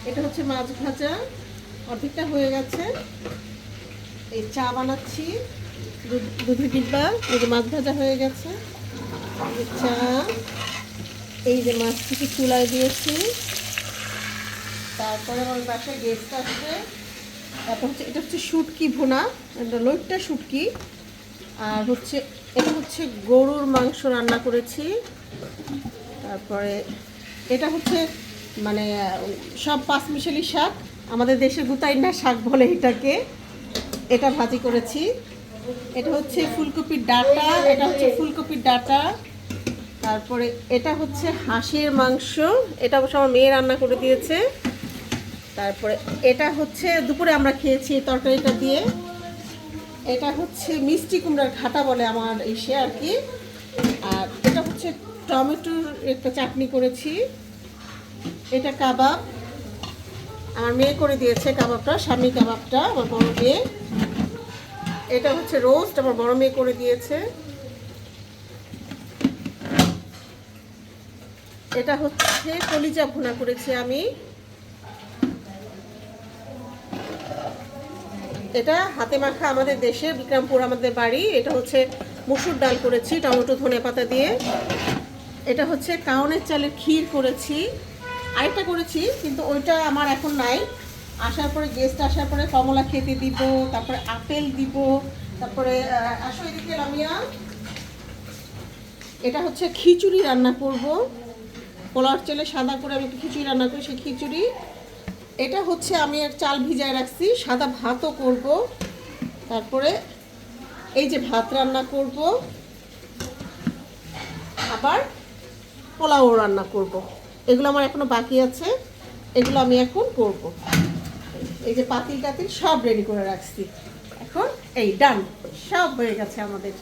এটা হচ্ছে মাছ ভাজা, অর্ধেকটা হয়ে গেছে। এই চা বানাচ্ছি, দুধের ডিব্বা। এই যে মাছ ভাজা হয়ে গেছে, চা। এই যে মাছ থেকে চুলায় দিয়েছি। তারপরে আমার বাসায় গেস্ট আসবে। তারপর হচ্ছে এটা হচ্ছে শুটকি ভুনা, লইট্টা শুটকি। আর হচ্ছে এটা হচ্ছে গরুর মাংস রান্না করেছি। তারপরে এটা হচ্ছে মানে সব পাঁচমিশালি শাক, আমাদের দেশের গুতাইন্না শাক বলে এটাকে। এটা ভাজি করেছি। এটা হচ্ছে ফুলকপির ডাঁটা, এটা হচ্ছে ফুলকপির ডাঁটা। তারপরে এটা হচ্ছে হাঁসের মাংস, এটা অবশ্য আমার মেয়ে রান্না করে দিয়েছে। তারপরে এটা হচ্ছে দুপুরে আমরা খেয়েছি এই তরকারিটা দিয়ে। এটা হচ্ছে মিষ্টি কুমড়ার ঘাটা বলে আমার এসে আর কি। আর এটা হচ্ছে টমেটোর একটা চাটনি করেছি। এটা কাবাব, আমার মেয়ে করে দিয়েছে কাবাবটা, স্বামী কাবাবটা আমার বড় মেয়ে। এটা হচ্ছে রোস্ট, আমার বড় মেয়ে করে দিয়েছে। এটা হচ্ছে কলিজা ভুনা করেছি আমি। এটা হাতে মাখা, আমাদের দেশে বিক্রমপুর আমাদের বাড়ি। এটা হচ্ছে মসুর ডাল করেছি টমেটো ধনে পাতা দিয়ে। এটা হচ্ছে কাউনের চালের ক্ষীর করেছি। আরেকটা করেছি কিন্তু ওইটা আমার এখন নাই, আসার পরে গেস্ট আসার পরে কমলা খেতে দিব, তারপরে আপেল দিব। তারপরে আসো এদিকে লামিয়া। এটা হচ্ছে খিচুড়ি রান্না করব, পোলার চালে সাদা করে আমি একটু খিচুড়ি রান্না করি, সেই খিচুড়ি। এটা হচ্ছে আমি এক চাল ভিজায় রাখছি, সাদা ভাতও করব। তারপরে এই যে ভাত রান্না করব, আবার পোলাও রান্না করব। এগুলো আমার এখনো বাকি আছে, এগুলো আমি এখন করব। এই যে পাতিল টাতিল সব রেডি করে রাখছি, এখন এই ডান, সব হয়ে গেছে আমাদের।